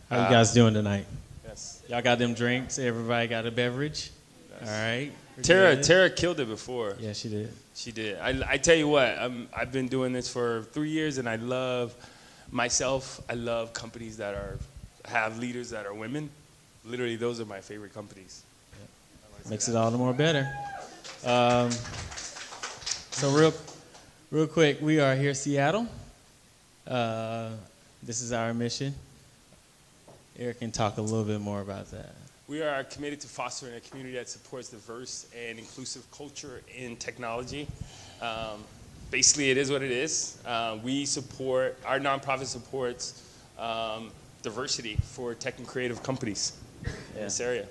How you guys doing tonight? Yes. Y'all got them drinks? Everybody got a beverage? Yes. All right. Tara killed it before. Yeah, she did. She did. I tell you what, I've been doing this for 3 years, and I love myself. I love companies that have leaders that are women. Literally, those are my favorite companies. Makes it all the more better. So real quick, we are here, Seattle. This is our mission. Eric can talk a little bit more about that. We are committed to fostering a community that supports diverse and inclusive culture in technology. Basically, it is what it is. Our nonprofit supports diversity for tech and creative companies in this area.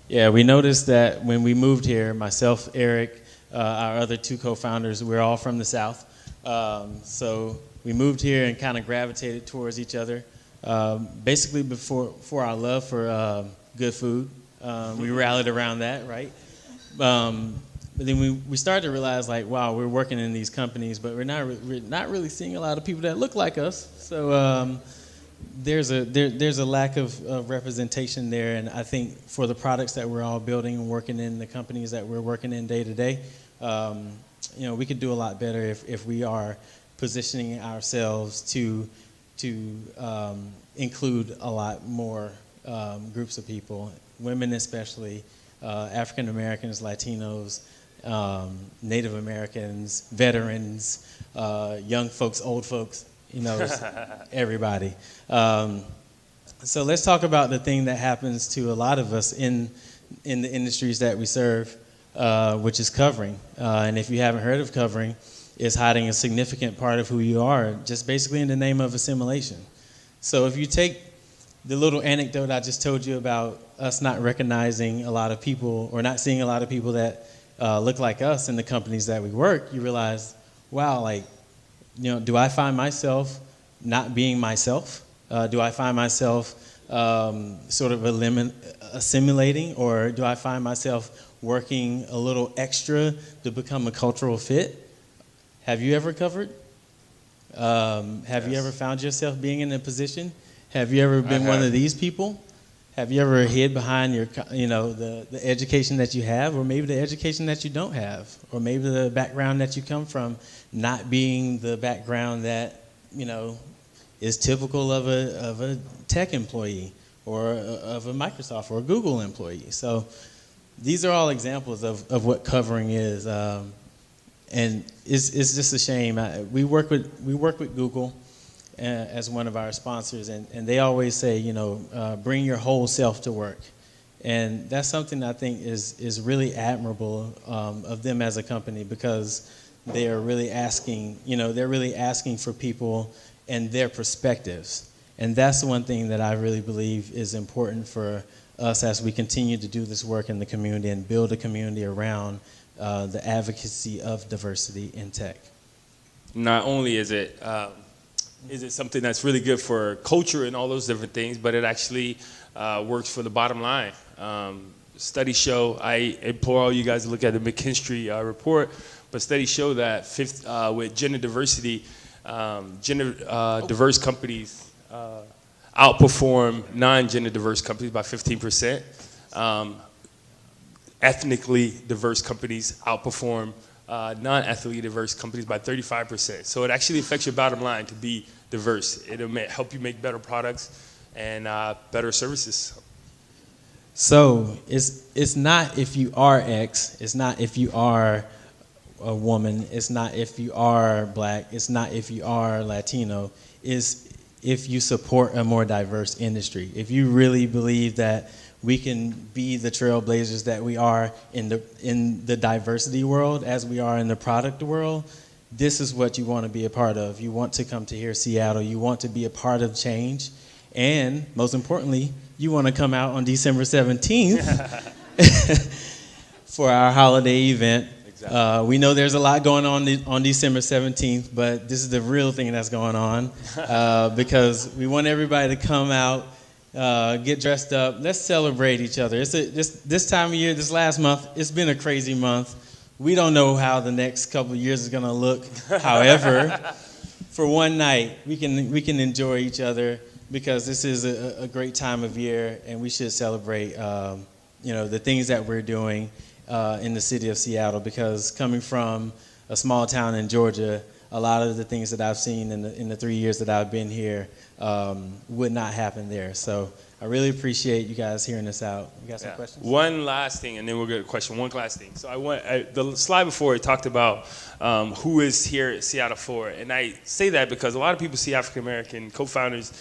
Yeah, we noticed that when we moved here, myself, Eric, our other two co-founders, we're all from the South. So we moved here and kind of gravitated towards each other. Basically, for our love for good food, we rallied around that, right? But then we started to realize, like, wow, we're working in these companies, but we're not really seeing a lot of people that look like us. So there's a lack of representation there, and I think for the products that we're all building and working in, the companies that we're working in day to day, we could do a lot better if we are positioning ourselves to include a lot more groups of people, women especially, African Americans, Latinos, Native Americans, veterans, young folks, old folks, everybody. So let's talk about the thing that happens to a lot of us in the industries that we serve, which is covering. And if you haven't heard of covering, it's hiding a significant part of who you are, just basically in the name of assimilation. So if you take the little anecdote I just told you about us not recognizing a lot of people or not seeing a lot of people that look like us in the companies that we work, you realize, wow, do I find myself not being myself? Do I find myself sort of assimilating, or do I find myself working a little extra to become a cultural fit? Have you ever covered? Have you ever found yourself being in a position? Have you ever been one of these people? Have you ever hid behind the education that you have, or maybe the education that you don't have, or maybe the background that you come from not being the background that is typical of a tech employee or of a Microsoft or a Google employee? So these are all examples of what covering is, and it's just a shame. We work with Google as one of our sponsors, and they always say, bring your whole self to work. And that's something I think is really admirable of them as a company, because they are really asking, for people and their perspectives. And that's the one thing that I really believe is important for us as we continue to do this work in the community and build a community around the advocacy of diversity in tech. Not only is it something that's really good for culture and all those different things, but it actually works for the bottom line. Studies show, I implore all you guys to look at the McKinsey report, but studies show that with gender diversity, diverse companies outperform non-gender diverse companies by 15%. Ethnically diverse companies outperform non-ethnically diverse companies by 35%. So it actually affects your bottom line to be diverse. It'll help you make better products and better services. So it's not if you are X, it's not if you are a woman, it's not if you are black, it's not if you are Latino, it's if you support a more diverse industry. If you really believe that we can be the trailblazers that we are in the diversity world as we are in the product world, this is what you want to be a part of. You want to come to here, Seattle. You want to be a part of change. And most importantly, you want to come out on December 17th for our holiday event. Exactly. We know there's a lot going on December 17th, but this is the real thing that's going on because we want everybody to come out, get dressed up. Let's celebrate each other. This time of year, this last month, it's been a crazy month. We don't know how the next couple of years is going to look. However, for one night, we can enjoy each other, because this is a great time of year, and we should celebrate, the things that we're doing in the city of Seattle. Because coming from a small town in Georgia, a lot of the things that I've seen in the 3 years that I've been here would not happen there. So I really appreciate you guys hearing us out. You got some questions? One last thing, and then we'll get a question. One last thing. So the slide before it talked about who is here at Seattle for, and I say that because a lot of people see African American co-founders,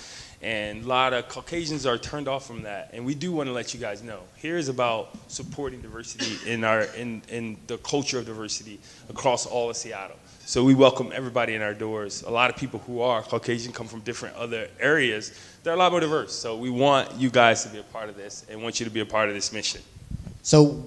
and a lot of Caucasians are turned off from that. And we do want to let you guys know, here is about supporting diversity in the culture of diversity across all of Seattle. So we welcome everybody in our doors. A lot of people who are Caucasian come from different other areas. They're a lot more diverse. So we want you guys to be a part of this and want you to be a part of this mission. So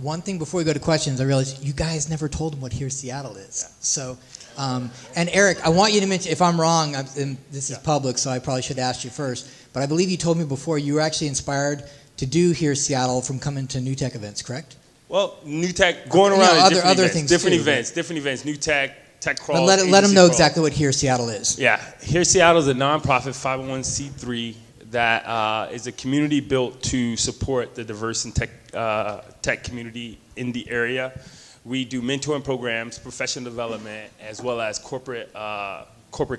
one thing before we go to questions, I realized you guys never told them what Here Seattle is. Yeah. So, and Eric, I want you to mention, if I'm wrong, and this is public, so I probably should ask you first, but I believe you told me before you were actually inspired to do Here Seattle from coming to New Tech events, correct? Well, New Tech, going around other things different too, events, New Tech, Tech Crawl. But let them know exactly what Here Seattle is. Yeah, Here Seattle is a nonprofit 501c3 that is a community built to support the diverse and tech community in the area. We do mentoring programs, professional development, as well as corporate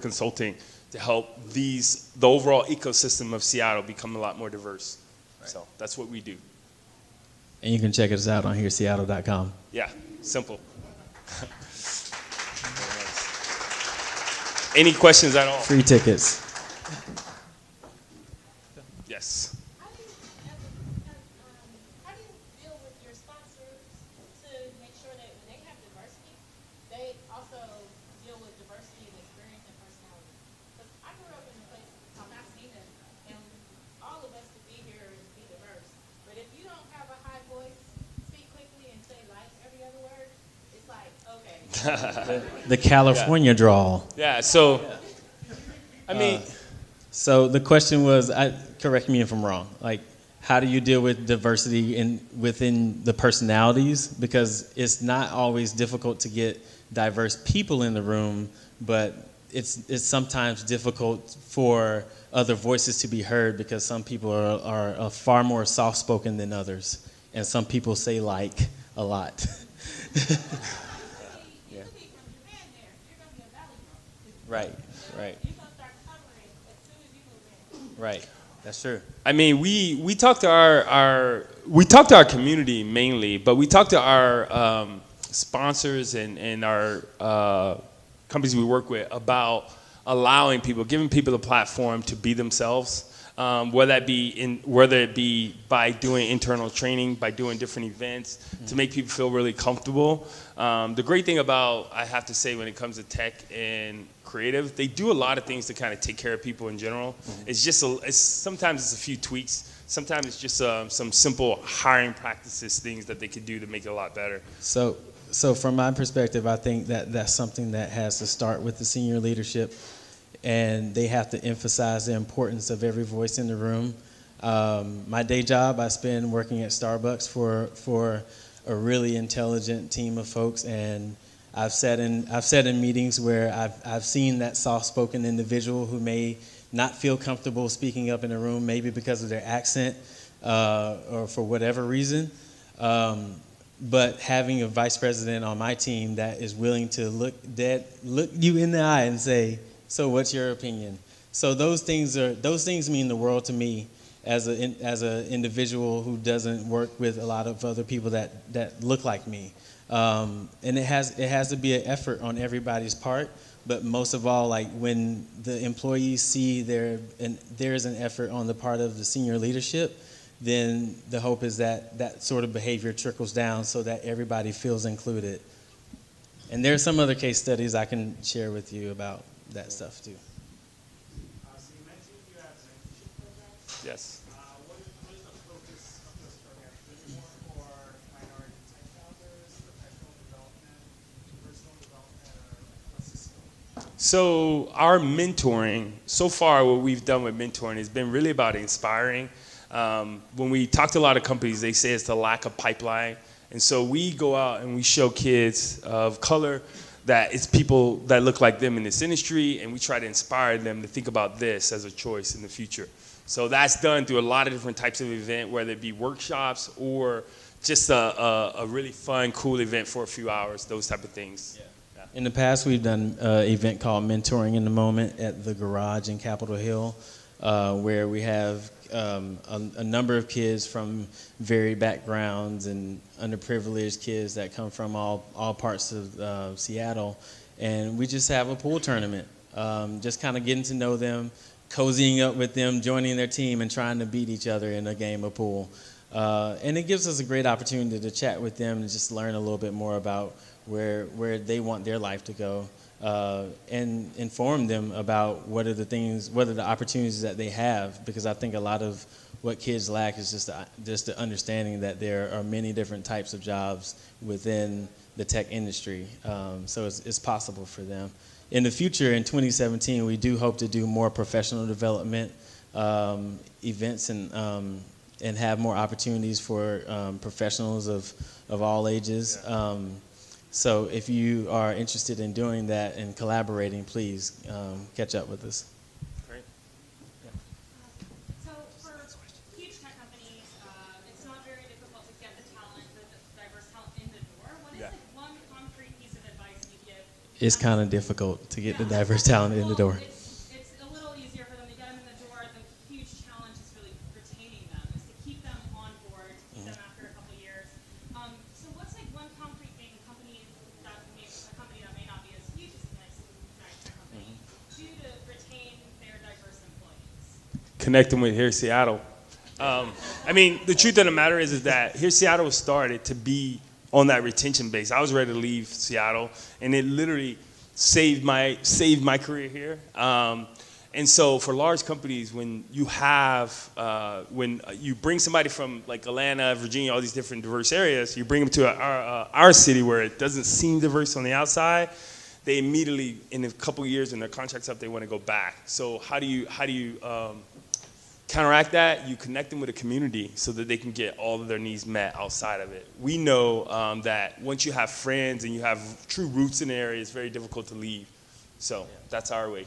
consulting to help the overall ecosystem of Seattle become a lot more diverse. Right. So that's what we do. And you can check us out on hereseattle.com. Yeah, simple. Any questions at all? Free tickets. Yes. How do you deal with your sponsors to make sure that when they have diversity, they also deal with diversity and experience and personality? Because I grew up in a place called Pasadena, and all of us could be here and be diverse. But if you don't have a high voice, speak quickly, and say like every other word, it's like, okay. The California drawl. Yeah, so, I mean. So the question was, correct me if I'm wrong, like, how do you deal with diversity within the personalities? Because it's not always difficult to get diverse people in the room, but it's sometimes difficult for other voices to be heard because some people are far more soft-spoken than others, and some people say like a lot. Yeah. Right. Right, that's true. I mean, we talk to our community mainly, but we talk to our sponsors and our companies we work with about allowing people, giving people a platform to be themselves. Whether it be by doing internal training, by doing different events, to make people feel really comfortable. The great thing about, I have to say, when it comes to tech and creative, they do a lot of things to kind of take care of people in general. It's just sometimes it's a few tweaks. Sometimes it's just some simple hiring practices, things that they could do to make it a lot better. So from my perspective, I think that's something that has to start with the senior leadership. And they have to emphasize the importance of every voice in the room. My day job, I spend working at Starbucks for a really intelligent team of folks, and I've sat in meetings where I've seen that soft-spoken individual who may not feel comfortable speaking up in a room, maybe because of their accent or for whatever reason. But having a vice president on my team that is willing to look you in the eye and say, so what's your opinion? So those things mean the world to me as an individual who doesn't work with a lot of other people that look like me. And it has to be an effort on everybody's part, but most of all, like when the employees see there's an effort on the part of the senior leadership, then the hope is that sort of behavior trickles down so that everybody feels included. And there are some other case studies I can share with you about that stuff too. So you mentioned you have mentorship programs. Yes. What is the focus of those programs? Is it more for minority tech founders, professional development, personal development, or what's the scope? So our mentoring, so far what we've done with mentoring has been really about inspiring. When we talk to a lot of companies, they say it's the lack of pipeline. And so we go out and we show kids of color that it's people that look like them in this industry, and we try to inspire them to think about this as a choice in the future. So that's done through a lot of different types of event, whether it be workshops or just a really fun, cool event for a few hours, those type of things. Yeah. In the past, we've done an event called Mentoring in the Moment at the Garage in Capitol Hill, where we have a number of kids from varied backgrounds and underprivileged kids that come from all parts of Seattle. And we just have a pool tournament, just kind of getting to know them, cozying up with them, joining their team, and trying to beat each other in a game of pool. And it gives us a great opportunity to chat with them and just learn a little bit more about where they want their life to go, and inform them about what are the opportunities that they have, because I think a lot of what kids lack is just the understanding that there are many different types of jobs within the tech industry. So it's possible for them. In the future, in 2017, we do hope to do more professional development events and have more opportunities for professionals of all ages. So if you are interested in doing that and collaborating, please catch up with us. Great. So for huge tech companies, it's not very difficult to get the talent, the diverse talent in the door. What is Yeah. like one concrete piece of advice you give? It's kind of difficult to get the diverse talent in the door. Well, it's a little easier for them to get them in the door. The huge challenge is really retaining them, is to keep them on board, to keep them after a couple of years. So what's like one concrete thing a company that may not be as huge as a nice tech company do to retain their diverse employees? Connect them with Here Seattle. I mean, the truth of the matter is that Here Seattle was started to be on that retention base. I was ready to leave Seattle, and it literally saved my career here. And so for large companies, when you bring somebody from like Atlanta, Virginia, all these different diverse areas, you bring them to our city where it doesn't seem diverse on the outside, they immediately, in a couple of years when their contract's up, they want to go back. So how do you counteract that? You connect them with a community so that they can get all of their needs met outside of it. We know that once you have friends and you have true roots in the area, it's very difficult to leave. So that's our way.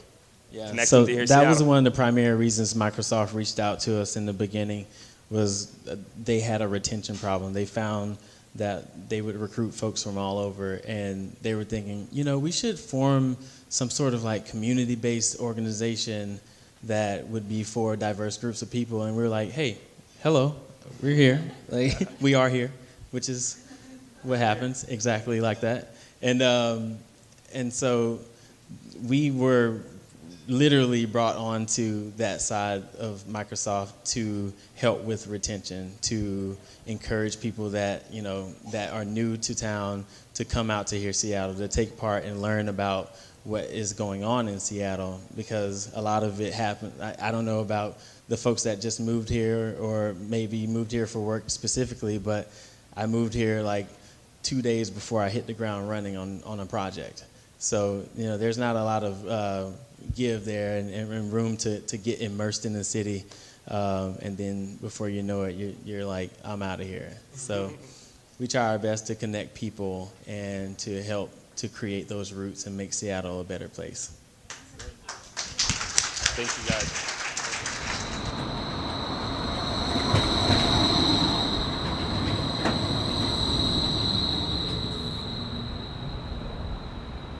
Yeah, Connect so them to Here that was Seattle. one of the primary reasons Microsoft reached out to us in the beginning, was they had a retention problem. They found that they would recruit folks from all over, and they were thinking, we should form some sort of like community-based organization that would be for diverse groups of people. And we were like, hey, hello, we're here. Like, we are here, which is what happens, exactly like that. And so we were literally brought onto that side of Microsoft to help with retention, to encourage people that that are new to town to come out to Here Seattle, to take part and learn about what is going on in Seattle, because a lot of it happened. I don't know about the folks that just moved here or maybe moved here for work specifically, but I moved here like 2 days before I hit the ground running on a project. So there's not a lot of give there and room to get immersed in the city, and then before you know it, you're like, I'm out of here. So we try our best to connect people and to help to create those roots and make Seattle a better place. Thank you, guys.